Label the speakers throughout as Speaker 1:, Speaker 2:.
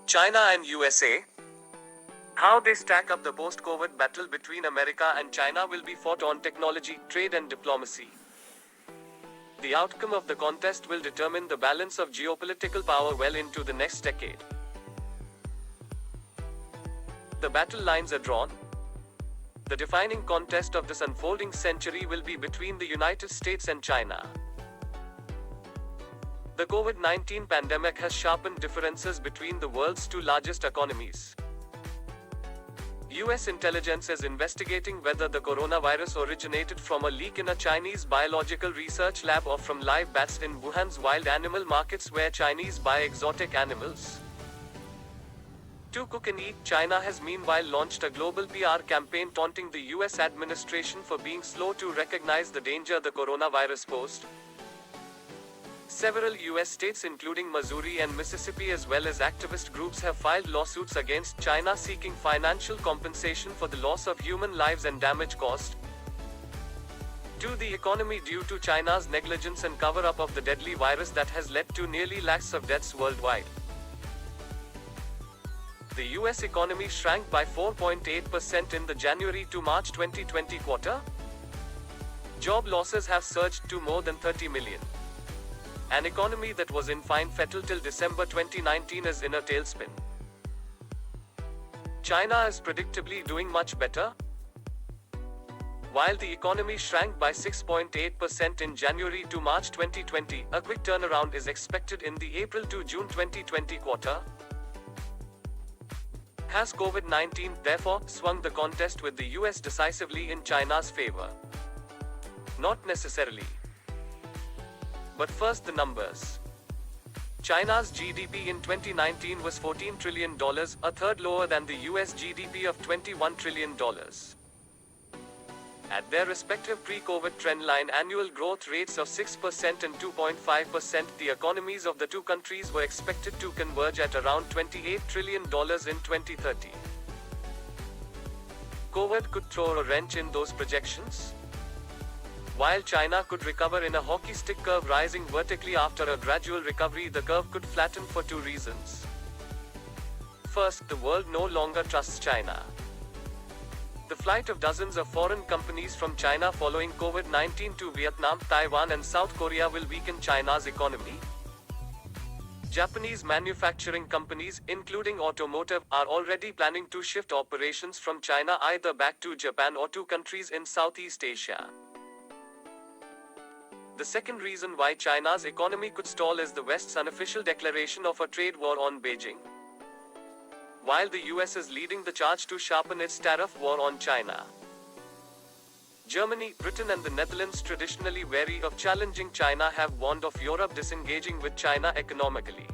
Speaker 1: China and USA. How they stack up. The post-COVID battle between America and China will be fought on technology, trade and diplomacy. The outcome of the contest will determine the balance of geopolitical power well into the next decade. The battle lines are drawn. The defining contest of this unfolding century will be between the United States and China. The COVID-19 pandemic has sharpened differences between the world's two largest economies. US intelligence is investigating whether the coronavirus originated from a leak in a Chinese biological research lab or from live bats in Wuhan's wild animal markets where Chinese buy exotic animals. To cook and eat, China has meanwhile launched a global PR campaign taunting the US administration for being slow to recognize the danger the coronavirus posed. Several US states including Missouri and Mississippi as well as activist groups have filed lawsuits against China seeking financial compensation for the loss of human lives and damage caused to the economy due to China's negligence and cover-up of the deadly virus that has led to nearly lakhs of deaths worldwide. The US economy shrank by 4.8% in the January to March 2020 quarter. Job losses have surged to more than 30 million. An economy that was in fine fettle till December 2019 is in a tailspin. China is predictably doing much better. While the economy shrank by 6.8% in January to March 2020, a quick turnaround is expected in the April to June 2020 quarter. Has COVID-19, therefore, swung the contest with the US decisively in China's favor? Not necessarily. But first the numbers. China's GDP in 2019 was $14 trillion, a third lower than the US GDP of $21 trillion. At their respective pre-COVID trendline annual growth rates of 6% and 2.5%, the economies of the two countries were expected to converge at around $28 trillion in 2030. COVID could throw a wrench in those projections. While China could recover in a hockey stick curve rising vertically after a gradual recovery, the curve could flatten for two reasons. First, the world no longer trusts China. The flight of dozens of foreign companies from China following COVID-19 to Vietnam, Taiwan and South Korea will weaken China's economy. Japanese manufacturing companies, including automotive, are already planning to shift operations from China either back to Japan or to countries in Southeast Asia. The second reason why China's economy could stall is the West's unofficial declaration of a trade war on Beijing. While the US is leading the charge to sharpen its tariff war on China, Germany, Britain and the Netherlands, traditionally wary of challenging China, have warned of Europe disengaging with China economically.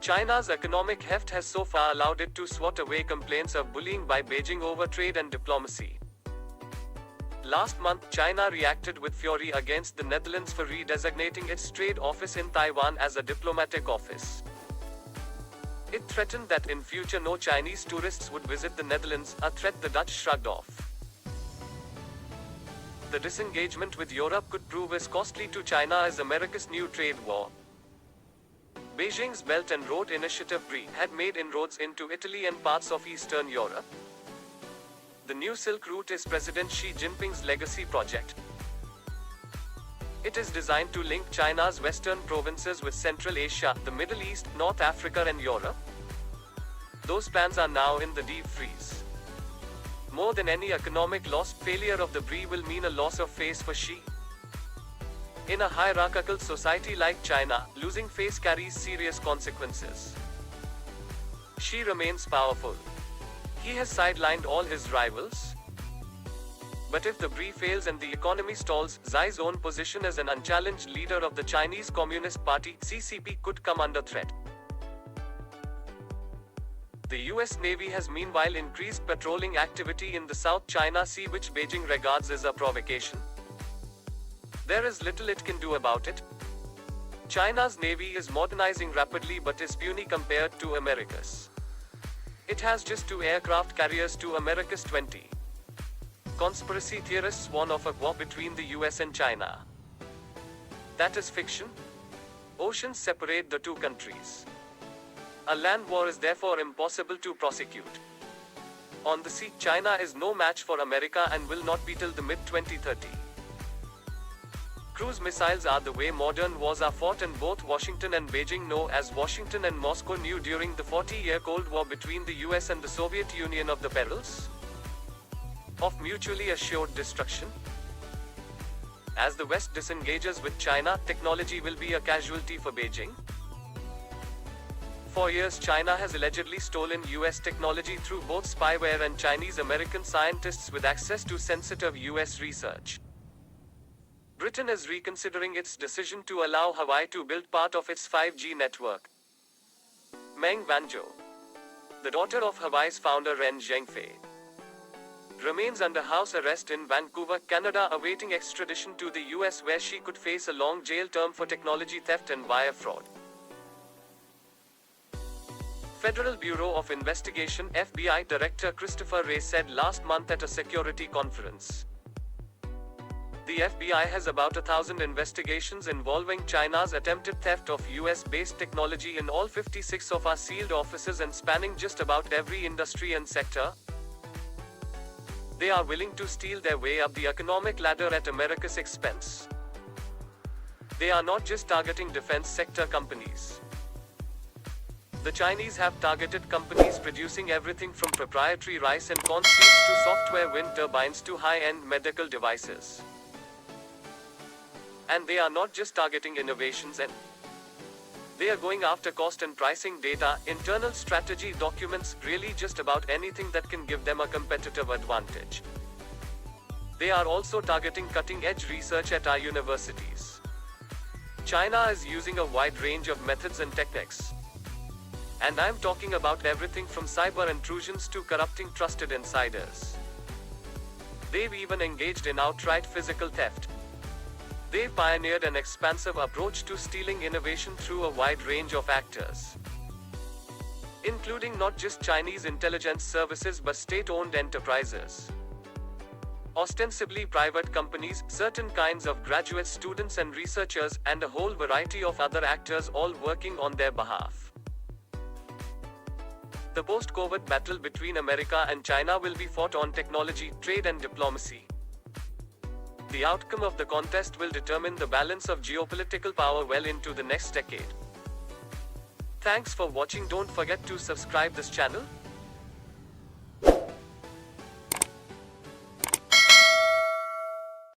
Speaker 1: China's economic heft has so far allowed it to swat away complaints of bullying by Beijing over trade and diplomacy. Last month, China reacted with fury against the Netherlands for redesignating its trade office in Taiwan as a diplomatic office. It threatened that in future no Chinese tourists would visit the Netherlands, a threat the Dutch shrugged off. The disengagement with Europe could prove as costly to China as America's new trade war. Beijing's Belt and Road Initiative BRI had made inroads into Italy and parts of Eastern Europe. The New Silk Route is President Xi Jinping's legacy project. It is designed to link China's western provinces with Central Asia, the Middle East, North Africa and Europe. Those plans are now in the deep freeze. More than any economic loss, failure of the BRI will mean a loss of face for Xi. In a hierarchical society like China, losing face carries serious consequences. Xi remains powerful. He has sidelined all his rivals. But if the BRI fails and the economy stalls, Xi's own position as an unchallenged leader of the Chinese Communist Party, CCP, could come under threat. The US Navy has meanwhile increased patrolling activity in the South China Sea, which Beijing regards as a provocation. There is little it can do about it. China's navy is modernizing rapidly but is puny compared to America's. It has just 2 aircraft carriers to America's 20. Conspiracy theorists warn of a war between the US and China. That is fiction. Oceans separate the two countries. A land war is therefore impossible to prosecute. On the sea, China is no match for America and will not be till the mid-2030. Cruise missiles are the way modern wars are fought, and both Washington and Beijing know, as Washington and Moscow knew during the 40-year Cold War between the US and the Soviet Union, of the perils of mutually assured destruction. As the West disengages with China, technology will be a casualty for Beijing. For years, China has allegedly stolen US technology through both spyware and Chinese-American scientists with access to sensitive US research. Britain is reconsidering its decision to allow Huawei to build part of its 5G network. Meng Wanzhou, the daughter of Huawei's founder Ren Zhengfei, remains under house arrest in Vancouver, Canada, awaiting extradition to the US, where she could face a long jail term for technology theft and wire fraud. Federal Bureau of Investigation (FBI) Director Christopher Wray said last month at a security conference, the FBI has about 1,000 investigations involving China's attempted theft of US-based technology in all 56 of our sealed offices and spanning just about every industry and sector. They are willing to steal their way up the economic ladder at America's expense. They are not just targeting defense sector companies. The Chinese have targeted companies producing everything from proprietary rice and corn seeds to software wind turbines to high-end medical devices. And they are not just targeting innovations, and they are going after cost and pricing data, internal strategy documents, really just about anything that can give them a competitive advantage. They are also targeting cutting-edge research at our universities. China is using a wide range of methods and techniques. And I'm talking about everything from cyber intrusions to corrupting trusted insiders. They've even engaged in outright physical theft. They've pioneered an expansive approach to stealing innovation through a wide range of actors, including not just Chinese intelligence services but state-owned enterprises, ostensibly private companies, certain kinds of graduate students and researchers, and a whole variety of other actors, all working on their behalf. The post-COVID battle between America and China will be fought on technology, trade, and diplomacy. The outcome of the contest will determine the balance of geopolitical power well into the next decade. Thanks for watching. Don't forget to subscribe this channel.